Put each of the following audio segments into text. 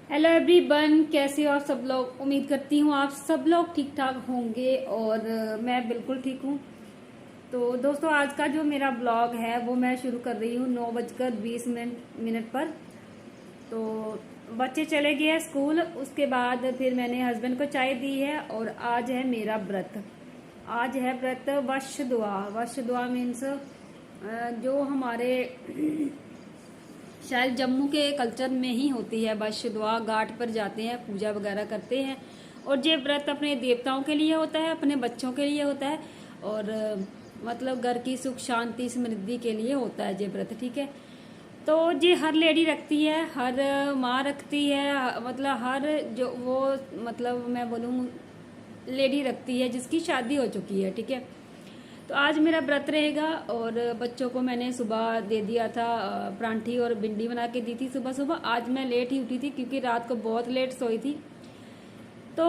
Hello everyone, कैसे हो आप सब लोग। उम्मीद करती हूँ आप सब लोग ठीक ठाक होंगे और मैं बिल्कुल ठीक हूँ। तो दोस्तों, आज का जो मेरा ब्लॉग है वो मैं शुरू कर रही हूँ 9:20 पर। तो बच्चे चले गए हैं स्कूल, उसके बाद फिर मैंने हस्बैंड को चाय दी है और आज है मेरा व्रत। आज है व्रत वश दुआ। वश दुआ मीन्स जो हमारे शायद जम्मू के कल्चर में ही होती है। बस दुआ, घाट पर जाते हैं, पूजा वगैरह करते हैं और ये व्रत अपने देवताओं के लिए होता है, अपने बच्चों के लिए होता है और मतलब घर की सुख शांति समृद्धि के लिए होता है ये व्रत। ठीक है, तो ये हर लेडी रखती है, हर माँ रखती है, मतलब हर जो वो मतलब मैं बोलूँ लेडी रखती है जिसकी शादी हो चुकी है। ठीक है, तो आज मेरा व्रत रहेगा और बच्चों को मैंने सुबह दे दिया था, परांठी और भिंडी बना के दी थी सुबह सुबह। आज मैं लेट ही उठी थी क्योंकि रात को बहुत लेट सोई थी। तो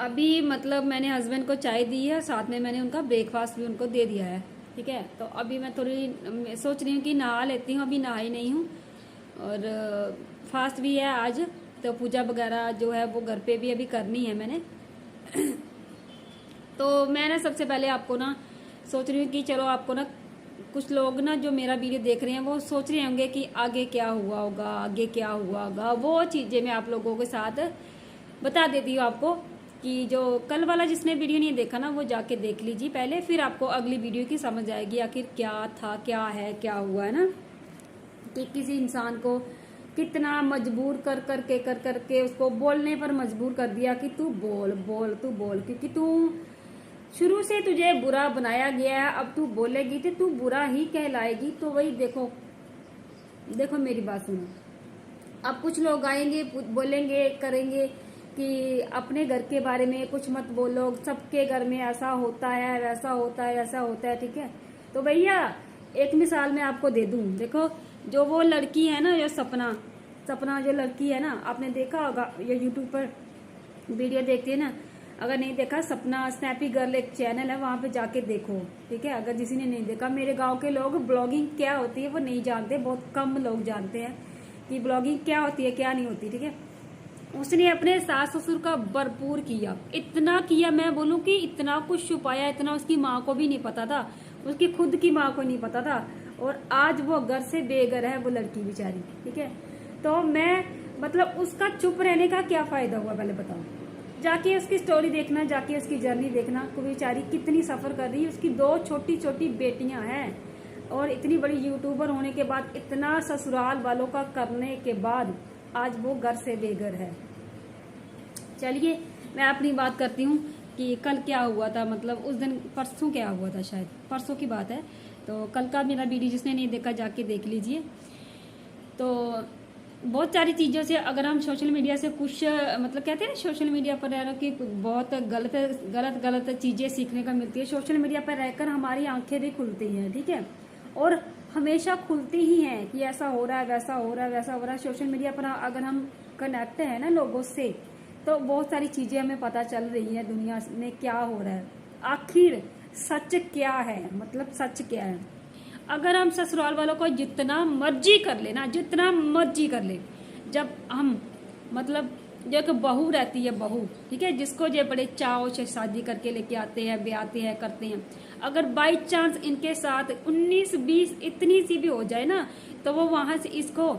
अभी मतलब मैंने हस्बैंड को चाय दी है, साथ में मैंने उनका ब्रेकफास्ट भी उनको दे दिया है। ठीक है, तो अभी मैं थोड़ी सोच रही हूँ कि नहा लेती हूँ, अभी नहाई नहीं हूँ और फास्ट भी है आज। तो पूजा वगैरह जो है वो घर पे भी अभी करनी है मैंने। तो मैं ना सबसे पहले आपको ना सोच रही हूँ कि चलो आपको ना कुछ लोग ना जो मेरा वीडियो देख रहे हैं वो सोच रहे होंगे कि आगे क्या हुआ होगा, आगे क्या हुआ होगा। वो चीज़ें मैं आप लोगों के साथ बता देती हूँ आपको कि जो कल वाला जिसने वीडियो नहीं देखा ना वो जाके देख लीजिए पहले, फिर आपको अगली वीडियो की समझ आएगी आखिर क्या था, क्या है, क्या हुआ है ना। कि किसी इंसान को कितना मजबूर कर करके उसको बोलने पर मजबूर कर दिया कि तू बोल बोल तू बोल, क्योंकि तू शुरू से तुझे बुरा बनाया गया है, अब तू बोलेगी तो तू बुरा ही कहलाएगी। तो वही देखो, देखो मेरी बात सुनो। अब कुछ लोग आएंगे, बोलेंगे, करेंगे कि अपने घर के बारे में कुछ मत बोलो, सबके घर में ऐसा होता है, वैसा होता है, ऐसा होता है। ठीक है, तो भैया एक मिसाल मैं आपको दे दूं। देखो, जो वो लड़की है ना, जो सपना सपना जो लड़की है ना, आपने देखा होगा, ये यूट्यूब पर वीडियो देखती है ना। अगर नहीं देखा, सपना स्नैपी गर्ल एक चैनल है, वहां पे जाके देखो। ठीक है, अगर किसी ने नहीं देखा, मेरे गांव के लोग ब्लॉगिंग क्या होती है वो नहीं जानते, बहुत कम लोग जानते हैं कि ब्लॉगिंग क्या होती है, क्या नहीं होती। ठीक है, उसने अपने सास ससुर का भरपूर किया, इतना किया, मैं बोलूं कि इतना कुछ छुपाया, इतना उसकी माँ को भी नहीं पता था, उसकी खुद की माँ को नहीं पता था। और आज वो घर से बेघर है वो लड़की बेचारी। ठीक है, तो मैं मतलब उसका चुप रहने का क्या फायदा हुआ, पहले बताओ। जाके उसकी स्टोरी देखना, जाके उसकी जर्नी देखना, को बेचारी कितनी सफर कर रही है। उसकी 2 छोटी छोटी बेटियां हैं और इतनी बड़ी यूट्यूबर होने के बाद, इतना ससुराल वालों का करने के बाद आज वो घर से बेघर है। चलिए मैं अपनी बात करती हूँ कि कल क्या हुआ था, मतलब उस दिन परसों क्या हुआ था, शायद परसों की बात है। तो कल का मेरा वीडियो जिसने नहीं देखा जाके देख लीजिए। तो बहुत सारी चीज़ों से अगर हम सोशल मीडिया से कुछ मतलब कहते हैं ना, सोशल मीडिया पर रह कि बहुत गलत गलत गलत चीज़ें सीखने का मिलती है। सोशल मीडिया पर रहकर हमारी आंखें भी खुलती हैं। ठीक है, और हमेशा खुलती ही हैं कि ऐसा हो रहा है, वैसा हो रहा है, वैसा हो रहा है। सोशल मीडिया पर अगर हम कनेक्ट हैं ना लोगों से, तो बहुत सारी चीज़ें हमें पता चल रही हैं दुनिया में क्या हो रहा है, आखिर सच क्या है, मतलब सच क्या है। अगर हम ससुराल वालों को जितना मर्जी कर ले ना, जितना मर्जी कर ले, जब हम मतलब जो एक बहू रहती है, बहू, ठीक है, जिसको जो बड़े चाव से शादी करके लेके आते हैं, ब्याहते हैं, करते हैं, अगर बाई चांस इनके साथ 19-20 इतनी सी भी हो जाए ना, तो वो वहां से इसको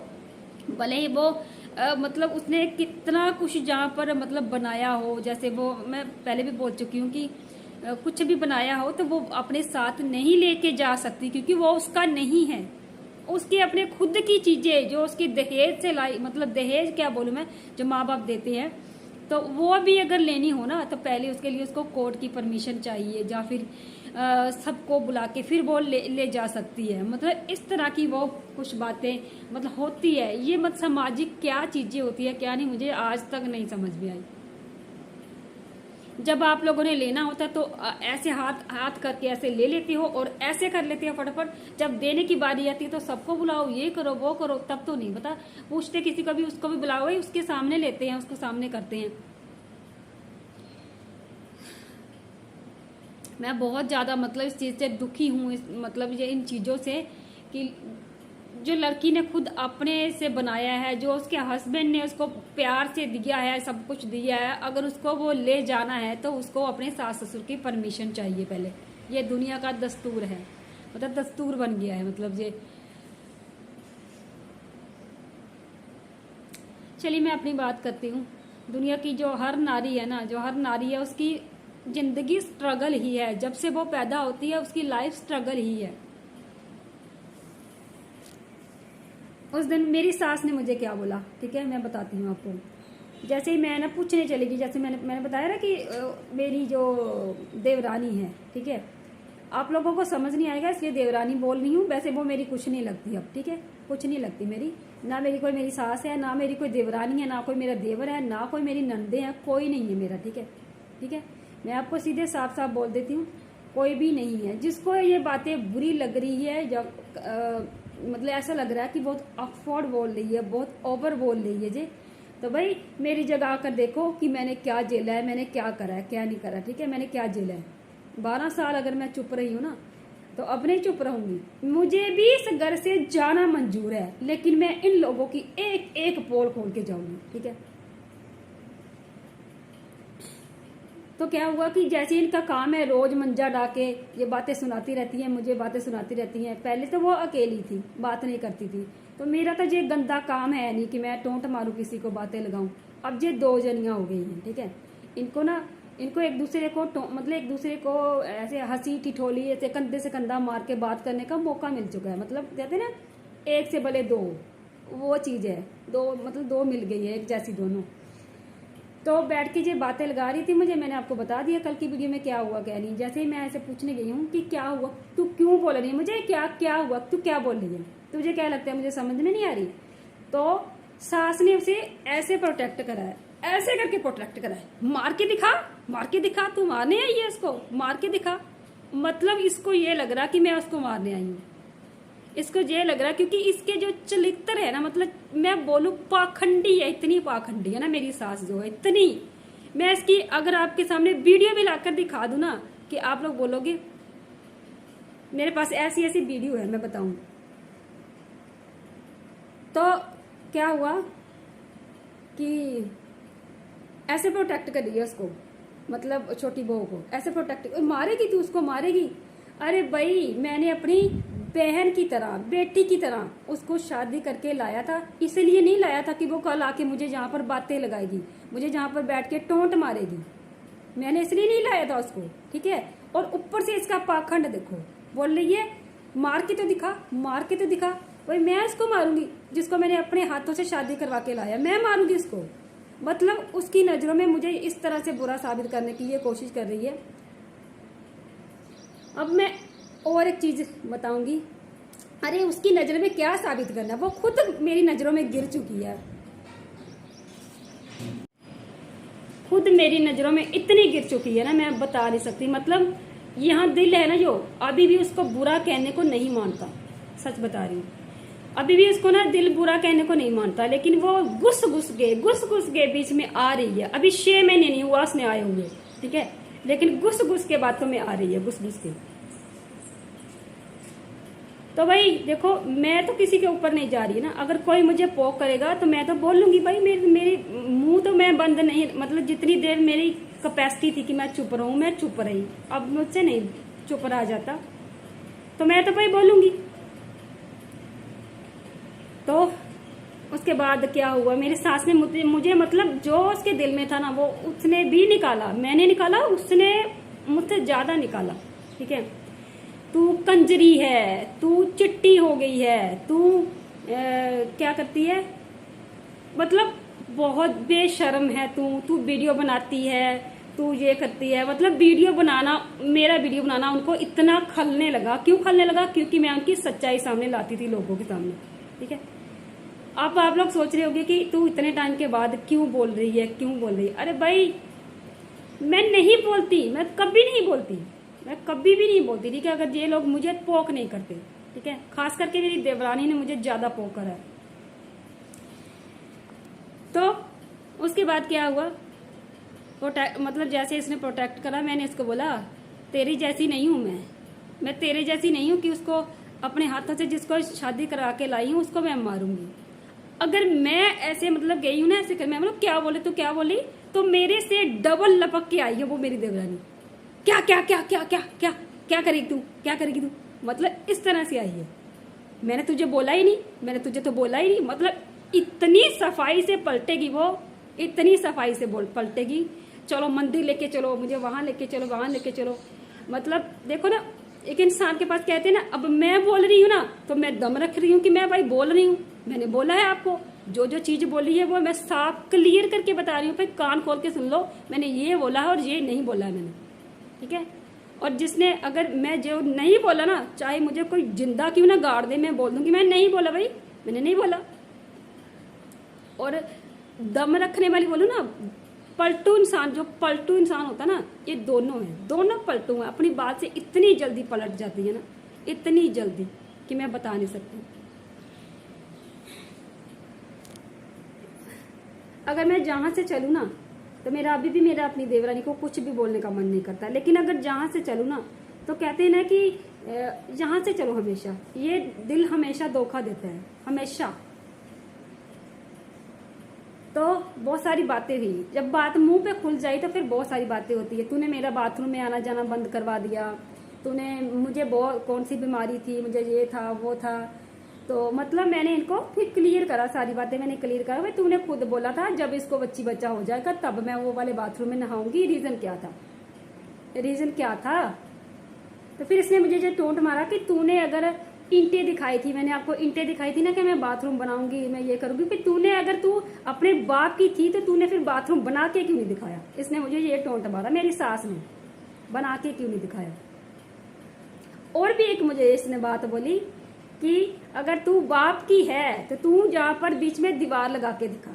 भले ही वो मतलब उसने कितना कुछ जहाँ पर मतलब बनाया हो, जैसे वो मैं पहले भी बोल चुकी हूँ कि कुछ भी बनाया हो तो वो अपने साथ नहीं लेके जा सकती, क्योंकि वो उसका नहीं है। उसकी अपने खुद की चीजें जो उसकी दहेज से लाई, मतलब दहेज क्या बोलूं मैं, जो माँ बाप देते हैं, तो वो भी अगर लेनी हो ना तो पहले उसके लिए उसको कोर्ट की परमिशन चाहिए, या फिर सबको बुला के फिर वो ले जा सकती है। मतलब इस तरह की वो कुछ बातें मतलब होती है। ये मतलब सामाजिक क्या चीजें होती है क्या नहीं, मुझे आज तक नहीं समझ में आई। जब आप लोगों ने लेना होता है तो ऐसे हाथ हाथ करके ऐसे ले लेती हो और ऐसे कर लेती हो फटाफट। जब देने की बारी आती है तो सबको बुलाओ, ये करो वो करो, तब तो नहीं बता पूछते किसी को भी, उसको भी बुलाओ, उसके सामने लेते हैं, उसको सामने करते हैं। मैं बहुत ज्यादा मतलब इस चीज से दुखी हूँ, मतलब ये इन चीजों से कि जो लड़की ने खुद अपने से बनाया है, जो उसके हस्बैंड ने उसको प्यार से दिया है, सब कुछ दिया है, अगर उसको वो ले जाना है तो उसको अपने सास ससुर की परमिशन चाहिए पहले। ये दुनिया का दस्तूर है, मतलब दस्तूर बन गया है, मतलब ये। चलिए मैं अपनी बात करती हूँ। दुनिया की जो हर नारी है ना, जो हर नारी है, उसकी जिंदगी स्ट्रगल ही है। जब से वो पैदा होती है उसकी लाइफ स्ट्रगल ही है। उस दिन मेरी सास ने मुझे क्या बोला, ठीक है, मैं बताती हूँ आपको। जैसे ही मैं ना पूछने चली गई, जैसे मैंने बताया ना कि मेरी जो देवरानी है, ठीक है, आप लोगों को समझ नहीं आएगा इसलिए देवरानी बोल रही हूँ। वैसे वो मेरी कुछ नहीं लगती अब, ठीक है, कुछ नहीं लगती मेरी, ना मेरी कोई मेरी सास है, ना मेरी कोई देवरानी है, ना कोई मेरा देवर है, ना कोई मेरी नंदे हैं, कोई नहीं है मेरा, ठीक है, ठीक है। मैं आपको सीधे साफ साफ बोल देती हूँ, कोई भी नहीं है। जिसको ये बातें बुरी लग रही है, जब मतलब ऐसा लग रहा है कि बहुत ऑकवर्ड बोल रही है, बहुत ओवर बोल रही है जी, तो भाई मेरी जगह आकर देखो कि मैंने क्या झेला है, मैंने क्या करा है, क्या नहीं करा, ठीक है, मैंने क्या झेला है। 12 साल अगर मैं चुप रही हूँ ना, तो अब नहीं चुप रहूंगी। मुझे भी इस घर से जाना मंजूर है, लेकिन मैं इन लोगों की एक एक पोल खोल के जाऊंगी, ठीक है। तो क्या हुआ कि जैसे इनका काम है रोज मंजा डाके ये बातें सुनाती रहती हैं, मुझे बातें सुनाती रहती हैं। पहले तो वो अकेली थी, बात नहीं करती थी, तो मेरा तो ये गंदा काम है नहीं कि मैं टोंट मारूं, किसी को बातें लगाऊं। अब ये 2 जनियां हो गई हैं, ठीक है। इनको एक दूसरे को मतलब एक दूसरे को ऐसे हंसी ठिठोली ऐसे कंधे से कंधा मार के बात करने का मौका मिल चुका है। मतलब कहते हैं ना, एक से भले 2, वो चीज है। 2 मतलब 2 मिल गई है, एक जैसी दोनों। तो बैठ के ये बातें लगा रही थी मुझे। मैंने आपको बता दिया कल की वीडियो में क्या हुआ क्या नहीं। जैसे ही मैं ऐसे पूछने गई हूँ कि क्या हुआ, तू क्यों बोल रही है मुझे, क्या हुआ, तू क्या बोल रही है, तुझे क्या लगता है मुझे समझ में नहीं आ रही। तो सास ने उसे ऐसे प्रोटेक्ट करा है, ऐसे करके प्रोटेक्ट करा है, मार के दिखा, तू मारने आई है इसको, मार के दिखा। मतलब इसको ये लग रहा कि मैं उसको मारने आई हूँ, इसको ये लग रहा क्योंकि इसके जो चरित्र है ना, मतलब मैं बोलूं पाखंडी है, इतनी पाखंडी है ना मेरी सास जो है, इतनी। मैं इसकी अगर आपके सामने वीडियो भी लाकर दिखा दूं ना, कि आप लोग बोलोगे, मेरे पास ऐसी ऐसी वीडियो है, मैं बताऊं। तो क्या हुआ कि ऐसे प्रोटेक्ट कर रही है उसको, मतलब छोटी बहू को ऐसे प्रोटेक्ट, मारेगी तू उसको, मारेगी। अरे भाई मैंने अपनी बहन की तरह, बेटी की तरह उसको शादी करके लाया था। इसलिए नहीं लाया था कि वो कल आके मुझे जहाँ पर बातें लगाएगी, मुझे जहाँ पर बैठ के टोंट मारेगी। मैंने इसलिए नहीं लाया था उसको, ठीक है। और ऊपर से इसका पाखंड देखो, बोल रही है मार के तो दिखा, मार के तो दिखा। भाई मैं उसको मारूंगी जिसको मैंने अपने हाथों से शादी करवा के लाया, मैं मारूंगी उसको। मतलब उसकी नजरों में मुझे इस तरह से बुरा साबित करने की ये कोशिश कर रही है। अब मैं और एक चीज बताऊंगी। अरे उसकी नजर में क्या साबित करना, वो खुद मेरी नजरों में गिर चुकी है, खुद मेरी नजरों में इतनी गिर चुकी है ना, मैं बता नहीं सकती। मतलब यहाँ दिल है ना जो, अभी भी उसको बुरा कहने को नहीं मानता, सच बता रही हूँ। अभी भी उसको ना दिल बुरा कहने को नहीं मानता, लेकिन वो घुस घुस के बीच में आ रही है। अभी 6 महीने नहीं हुआ उसने आए हुए, ठीक है, लेकिन घुस घुस के बातों में आ रही है, घुस घुस के। तो भाई देखो, मैं तो किसी के ऊपर नहीं जा रही है ना। अगर कोई मुझे पोक करेगा तो मैं तो बोलूंगी भाई, मेरी मुंह तो मैं बंद नहीं, मतलब जितनी देर मेरी कैपेसिटी थी कि मैं चुप रहूं, मैं चुप रही। अब मुझसे नहीं चुप रहा जाता, तो मैं तो भाई बोलूंगी। तो उसके बाद क्या हुआ, मेरी सास ने मुझे मतलब जो उसके दिल में था ना, वो उसने भी निकाला, मैंने निकाला, उसने मुझसे ज्यादा निकाला, ठीक है। तू कंजरी है, तू चिट्टी हो गई है, तू क्या करती है, मतलब बहुत बेशर्म है तू वीडियो बनाती है, तू ये करती है। मतलब वीडियो बनाना, मेरा वीडियो बनाना उनको इतना खलने लगा। क्यों खलने लगा? क्योंकि मैं उनकी सच्चाई सामने लाती थी लोगों के सामने, ठीक है। अब आप लोग सोच रहे होंगे कि तू इतने टाइम के बाद क्यों बोल रही है, क्यों बोल रही है। अरे भाई मैं नहीं बोलती, मैं कभी नहीं बोलती, मैं कभी भी नहीं बोलती, ठीक है। अगर ये लोग मुझे पोक नहीं करते, ठीक है, खास करके मेरी देवरानी ने मुझे ज्यादा पोक करा है। तो उसके बाद क्या हुआ, मतलब जैसे इसने प्रोटेक्ट करा, मैंने इसको बोला तेरी जैसी नहीं हूं मैं तेरे जैसी नहीं हूं कि उसको अपने हाथों से जिसको शादी करा के लाई हूँ उसको मैं मारूंगी। अगर मैं ऐसे मतलब गई हूँ ना ऐसे कर, मैं मतलब क्या बोले तो क्या बोली, तो मेरे से डबल लपक के आई है वो मेरी देवरानी। क्या क्या क्या क्या क्या क्या क्या करेगी तू, क्या करेगी तू, मतलब इस तरह से आई है। मैंने तुझे बोला ही नहीं, मैंने तुझे तो बोला ही नहीं, मतलब इतनी सफाई से पलटेगी वो, इतनी सफाई से पलटेगी। चलो मंदिर लेके चलो, मुझे वहां लेके चलो, वहां लेके चलो। मतलब देखो ना, एक इंसान के पास कहते हैं ना, अब मैं बोल रही हूँ ना तो मैं दम रख रही हूँ कि मैं भाई बोल रही हूँ। मैंने बोला है आपको, जो जो चीज बोली है वो मैं साफ क्लियर करके बता रही हूँ, भाई कान खोल के सुन लो। मैंने ये बोला है और ये नहीं बोला है मैंने, ठीक है। और जिसने अगर मैं जो नहीं बोला ना, चाहे मुझे कोई जिंदा क्यों ना गाड़ दे, मैं बोल दूंगी मैं नहीं बोला भाई, मैंने नहीं बोला। और दम रखने वाली बोलूँ ना, पलटू इंसान, जो पलटू इंसान होता ना, ये दोनों है, दोनों पलटू हैं। अपनी बात से इतनी जल्दी पलट जाती है ना, इतनी जल्दी कि मैं बता नहीं सकती। अगर मैं जहां से चलूँ ना तो मेरा अभी भी मेरा अपनी देवरानी को कुछ भी बोलने का मन नहीं करता, लेकिन अगर जहां से चलूँ ना तो कहते हैं ना कि जहां से चलो हमेशा, ये दिल हमेशा धोखा देता है, हमेशा। तो बहुत सारी बातें हुई, जब बात मुंह पे खुल जाई तो फिर बहुत सारी बातें होती है। तूने मेरा बाथरूम में आना जाना बंद करवा दिया, तूने मुझे बहुत कौन सी बीमारी थी, मुझे ये था वो था। तो मतलब मैंने इनको फिर क्लियर करा, सारी बातें मैंने क्लियर करा। भाई तूने खुद बोला था जब इसको बच्चा हो जाएगा तब मैं वो वाले बाथरूम में नहाऊंगी, रीजन क्या था, रीजन क्या था। तो फिर इसने मुझे जो टोंट मारा कि तूने अगर ईंटें दिखाई थी, मैंने आपको ईंटें दिखाई थी ना कि मैं बाथरूम बनाऊंगी, मैं ये करूंगी, फिर तूने अगर तू अपने बाप की थी तो तूने फिर बाथरूम बना के क्यों नहीं दिखाया। इसने मुझे ये टोंट मारा, मेरी सास ने, बना के क्यों नहीं दिखाया। और भी एक मुझे इसने बात बोली कि अगर तू बाप की है तो तू जहां पर बीच में दीवार लगा के दिखा।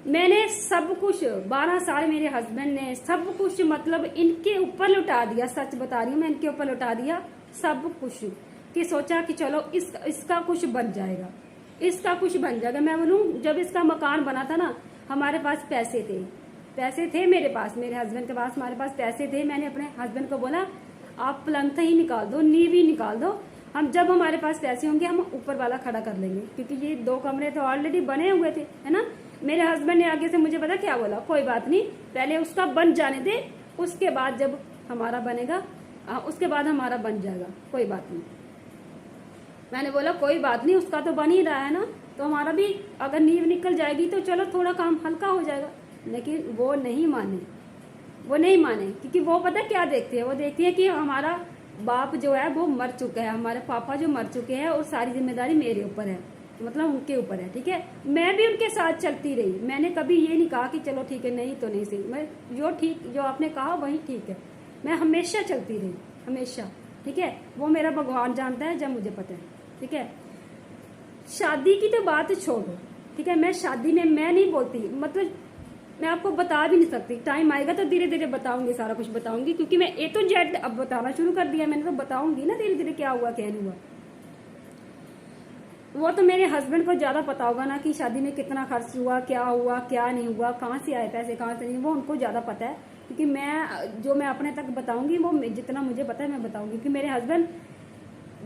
मैंने सब कुछ 12 साल मेरे हस्बैंड ने सब कुछ मतलब इनके ऊपर लुटा दिया, सच बता रही हूँ मैं, इनके ऊपर लुटा दिया सब कुछ, कि सोचा कि चलो इसका कुछ बन जाएगा, इसका कुछ बन जाएगा। मैं बोलूं जब इसका मकान बना था ना, हमारे पास पैसे थे मेरे पास, मेरे हस्बैंड के पास, हमारे पास पैसे थे। मैंने अपने हस्बैंड को बोला आप प्लंथ ही निकाल दो, नींव ही निकाल दो, हम जब हमारे पास पैसे होंगे हम ऊपर वाला खड़ा कर लेंगे, क्योंकि ये 2 कमरे तो ऑलरेडी बने हुए थे, है ना। मेरे हस्बैंड ने आगे से मुझे पता क्या बोला, कोई बात नहीं, पहले उसका बन जाने दे, उसके बाद जब हमारा बनेगा उसके बाद हमारा बन जाएगा, कोई बात नहीं। मैंने बोला कोई बात नहीं, उसका तो बन ही रहा है ना, तो हमारा भी अगर नींव निकल जाएगी तो चलो थोड़ा काम हल्का हो जाएगा। लेकिन वो नहीं माने, वो नहीं माने, क्योंकि वो पता क्या देखती है, वो देखती है कि हमारा बाप जो है वो मर चुका है, हमारे पापा जो मर चुके हैं, और सारी जिम्मेदारी मेरे ऊपर है, मतलब उनके ऊपर है, ठीक है। मैं भी उनके साथ चलती रही, मैंने कभी ये नहीं कहा कि चलो ठीक है, नहीं तो नहीं सही, मैं जो आपने कहा वही ठीक है, मैं हमेशा चलती रही, हमेशा, ठीक है। वो मेरा भगवान जानता है, जब मुझे पता है, ठीक है। शादी की तो बात छोड़ो, ठीक है, मैं शादी में मैं नहीं बोलती, मतलब मैं आपको बता भी नहीं सकती, टाइम आएगा तो धीरे धीरे बताऊंगी, सारा कुछ बताऊंगी, क्योंकि मैं ए तो जेड अब बताना शुरू कर दिया मैंने, तो बताऊंगी ना धीरे धीरे क्या हुआ क्या नहीं हुआ। वो तो मेरे हस्बैंड को ज्यादा पता होगा ना कि शादी में कितना खर्च हुआ क्या नहीं हुआ, कहाँ से आए पैसे कहाँ से नहीं, वो उनको ज्यादा पता है। क्योंकि मैं अपने तक बताऊंगी, वो जितना मुझे पता है मैं बताऊंगी, क्योंकि मेरे हस्बैंड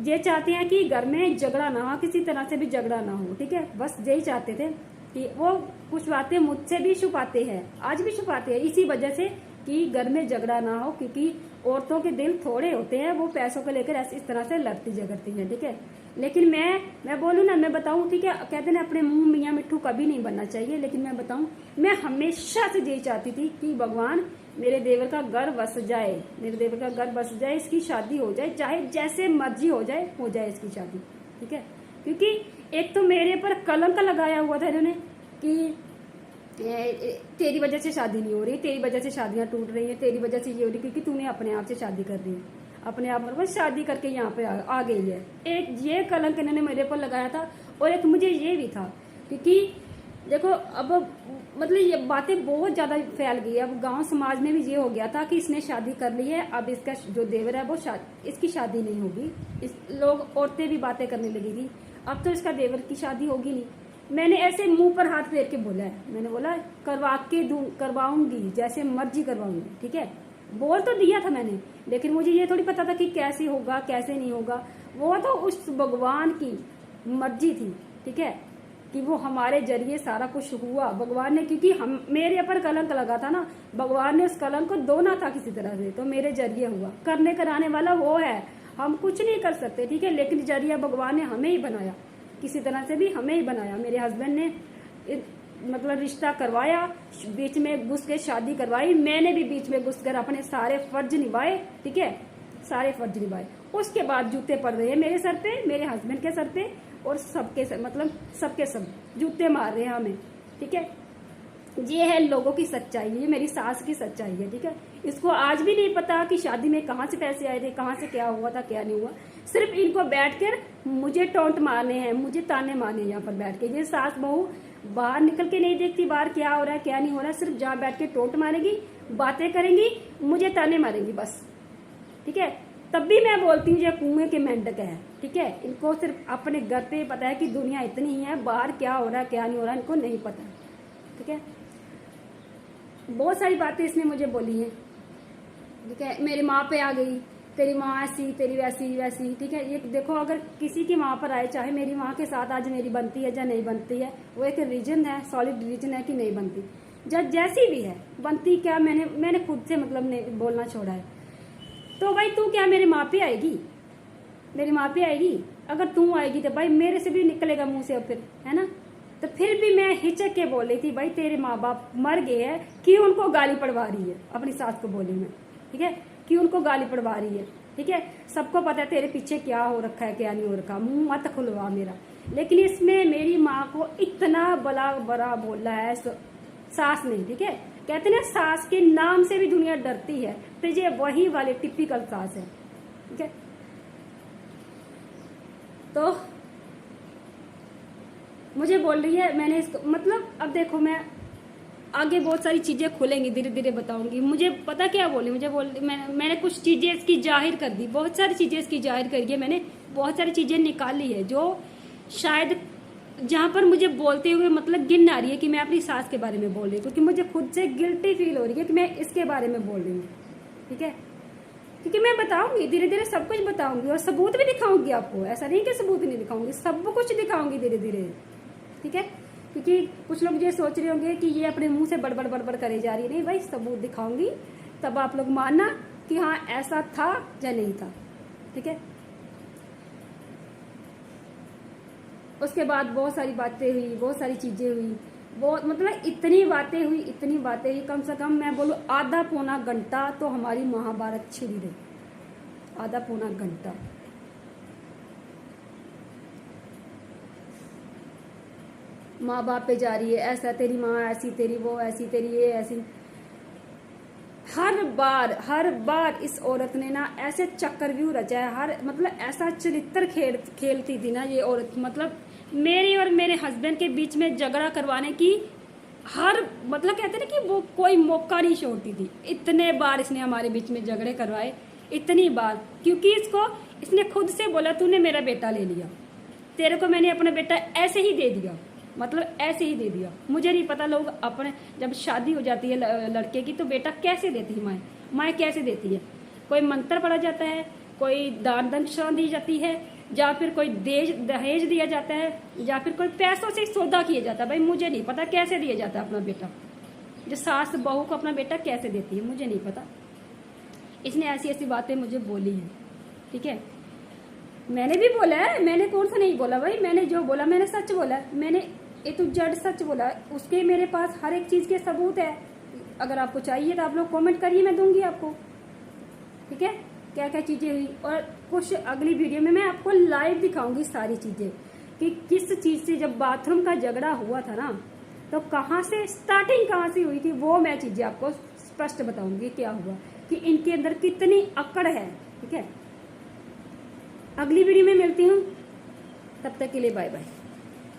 ये चाहते हैं कि घर में झगड़ा ना हो, किसी तरह से भी झगड़ा ना हो, ठीक है, बस यही चाहते थे। कि वो कुछ बातें मुझसे भी छुपाते हैं, आज भी छुपाते हैं, इसी वजह से कि घर में झगड़ा ना हो, क्योंकि औरतों के दिल थोड़े होते हैं, वो पैसों को लेकर इस तरह से लड़ती झगड़ती हैं, ठीक है। लेकिन मैं बोलूँ ना, मैं बताऊँ, ठीक है, कहते हैं अपने मुंह मियाँ मिट्ठू कभी नहीं बनना चाहिए, लेकिन मैं बताऊँ, मैं हमेशा से यही चाहती थी कि भगवान मेरे देवर का घर बस जाए, मेरे देवर का घर बस जाए, इसकी शादी हो जाए, चाहे जैसे मर्जी हो जाए इसकी शादी, ठीक है। क्योंकि एक तो मेरे पर कलंक लगाया हुआ था इन्होंने कि तेरी वजह से शादी नहीं हो रही, तेरी वजह से शादियां टूट रही हैं, तेरी वजह से ये हो रही, क्योंकि तूने अपने आप से शादी कर रही है, अपने आप मतलब शादी करके यहाँ पे आ गई है। एक ये कलंक इन्होंने मेरे पर लगाया था, और एक मुझे ये भी था, क्योंकि देखो अब मतलब ये बातें बहुत ज्यादा फैल गई है, अब गांव समाज में भी ये हो गया था कि इसने शादी कर ली है, अब इसका जो देवर है वो इसकी शादी नहीं होगी, लोग औरतें भी बातें करने लगी थी, अब तो इसका देवर की शादी होगी नहीं। मैंने ऐसे मुंह पर हाथ फेर के बोला है, मैंने बोला करवाऊंगी, जैसे मर्जी करवाऊंगी, ठीक है, बोल तो दिया था मैंने, लेकिन मुझे ये थोड़ी पता था कि कैसे होगा कैसे नहीं होगा। वो तो उस भगवान की मर्जी थी, ठीक है, कि वो हमारे जरिए सारा कुछ हुआ। भगवान ने, क्योंकि हम मेरे ऊपर कलंक लगा था ना, भगवान ने उस कलंक को धोना था किसी तरह से, तो मेरे जरिए हुआ। करने कराने वाला वो है, हम कुछ नहीं कर सकते, ठीक है, लेकिन जरिया भगवान ने हमें ही बनाया, किसी तरह से भी हमें ही बनाया। मेरे हस्बैंड ने मतलब रिश्ता करवाया, बीच में घुस के शादी करवाई, मैंने भी बीच में घुस कर अपने सारे फर्ज निभाए, ठीक है, सारे फर्ज निभाए। उसके बाद जूते पड़ रहे हैं मेरे सर पे, मेरे हस्बैंड के सर पे, और सबके मतलब सबके सब जूते मार रहे हैं हमें, ठीक है। ये है लोगों की सच्चाई, ये मेरी सास की सच्चाई है, ठीक है। इसको आज भी नहीं पता कि शादी में कहाँ से पैसे आए थे, कहाँ से क्या हुआ था, क्या नहीं हुआ। सिर्फ इनको बैठकर मुझे टोंट मारने हैं, मुझे ताने मारने हैं यहाँ पर बैठ के। ये सास बहू बाहर निकल के नहीं देखती बाहर क्या हो रहा है क्या नहीं हो रहा है, सिर्फ जहाँ बैठ के टोंट मारेगी, बातें करेंगी, मुझे ताने मारेंगी बस, ठीक है। तब भी मैं बोलती हूँ ये कुएं के मेंढक है, ठीक है। इनको सिर्फ अपने घर पे पता है कि दुनिया इतनी ही है, बाहर क्या हो रहा है क्या नहीं हो रहा है इनको नहीं पता, ठीक है। बहुत सारी बातें इसने मुझे बोली हैं, ठीक है। मेरी माँ पे आ गई, तेरी माँ ऐसी, तेरी वैसी वैसी, ठीक है। ये देखो, अगर किसी की माँ पर आए, चाहे मेरी माँ के साथ आज मेरी बनती है या नहीं बनती है, वो एक रीजन है, सॉलिड रीजन है कि नहीं बनती, जैसी भी है बनती क्या, मैंने खुद से मतलब नहीं बोलना छोड़ा है। तो भाई तू क्या मेरी माँ पे आएगी, मेरी माँ पे आएगी? अगर तू आएगी तो भाई मेरे से भी निकलेगा मुंह से, फिर है ना। तो फिर भी मैं हिचक के बोल रही थी, भाई तेरे माँ बाप मर गए हैं, क्यों उनको गाली पड़वा रही है? अपनी सास को बोली मैं, ठीक है, क्यों उनको गाली पड़वा रही है, ठीक है। सबको पता है तेरे पीछे क्या हो रखा है क्या नहीं हो रखा, मुंह मत खुलवा मेरा। लेकिन इसमें मेरी माँ को इतना बड़ा बोला है सास ने, ठीक है। कहते ना सास के नाम से भी दुनिया डरती है, तो ये वही वाले टिपिकल सास है, ठीक है। तो मुझे बोल रही है, मैंने इसको मतलब अब देखो, मैं आगे बहुत सारी चीजें खुलेंगी, धीरे धीरे बताऊंगी। मुझे पता क्या बोली, मैंने कुछ चीजें इसकी जाहिर कर दी, बहुत सारी चीजें इसकी जाहिर करी है मैंने, बहुत सारी चीजें निकाली है जो शायद जहां पर मुझे बोलते हुए मतलब गिन आ रही है कि मैं अपनी सास के बारे में बोल रही हूँ, क्योंकि मुझे खुद से गिल्टी फील हो रही है कि मैं इसके बारे में बोल रही हूँ, ठीक है। क्योंकि मैं बताऊंगी, धीरे धीरे सब कुछ बताऊंगी और सबूत भी दिखाऊंगी आपको, ऐसा नहीं कि सबूत नहीं दिखाऊंगी, सब कुछ दिखाऊंगी धीरे धीरे, ठीक है। क्योंकि कुछ लोग ये सोच रहे होंगे कि ये अपने मुंह से बड़बड़ करे जा रही है, नहीं भाई, सबूत दिखाऊंगी, तब आप लोग मानना कि हाँ ऐसा था या नहीं था, ठीक है। उसके बाद बहुत सारी बातें हुई, बहुत सारी चीजें हुई, बहुत मतलब इतनी बातें हुई, कम से कम मैं बोलूँ आधा पौना घंटा तो हमारी महाभारत छिड़ी रही, आधा पौना घंटा। माँ बाप पे जा रही है, ऐसा तेरी माँ ऐसी, तेरी वो ऐसी, तेरी ये ऐसी। हर बार इस औरत ने ना ऐसे चक्रव्यूह रचा है, हर मतलब ऐसा चरित्र खेलती थी ना ये औरत, मतलब मेरी और मेरे हस्बैंड के बीच में झगड़ा करवाने की हर मतलब कहते ना कि वो कोई मौका नहीं छोड़ती थी। इतने बार इसने हमारे बीच में झगड़े करवाए, इतनी बार, क्योंकि इसने खुद से बोला तूने मेरा बेटा ले लिया, तेरे को मैंने अपना बेटा ऐसे ही दे दिया, मतलब ऐसे ही दे दिया। मुझे नहीं पता लोग अपने जब शादी हो जाती है लड़के की तो बेटा कैसे देती है, माँ कैसे देती है? कोई मंत्र पढ़ा जाता है, कोई दान दक्षिणा दी जाती है, या फिर कोई दहेज दिया जाता है, या फिर कोई पैसों से सौदा किया जाता है। भाई मुझे नहीं पता कैसे दिया जाता है अपना बेटा, जो सास बहू को अपना बेटा कैसे देती है मुझे नहीं पता। इसने ऐसी ऐसी बातें मुझे बोली है, ठीक है। मैंने भी बोला है, मैंने कौन सा नहीं बोला भाई, मैंने जो बोला मैंने सच बोला, मैंने ए टू जेड सच बोला। उसके मेरे पास हर एक चीज के सबूत है, अगर आपको चाहिए तो आप लोग कमेंट करिए, मैं दूंगी आपको, ठीक है। क्या क्या चीजें हुई, और कुछ अगली वीडियो में मैं आपको लाइव दिखाऊंगी सारी चीजें कि किस चीज से, जब बाथरूम का झगड़ा हुआ था ना, तो कहाँ से स्टार्टिंग कहाँ से हुई थी, वो मैं चीजें आपको स्पष्ट बताऊंगी क्या हुआ, कि इनके अंदर कितनी अकड़ है, ठीक है। अगली वीडियो में मिलती हूँ, तब तक के लिए बाय बाय।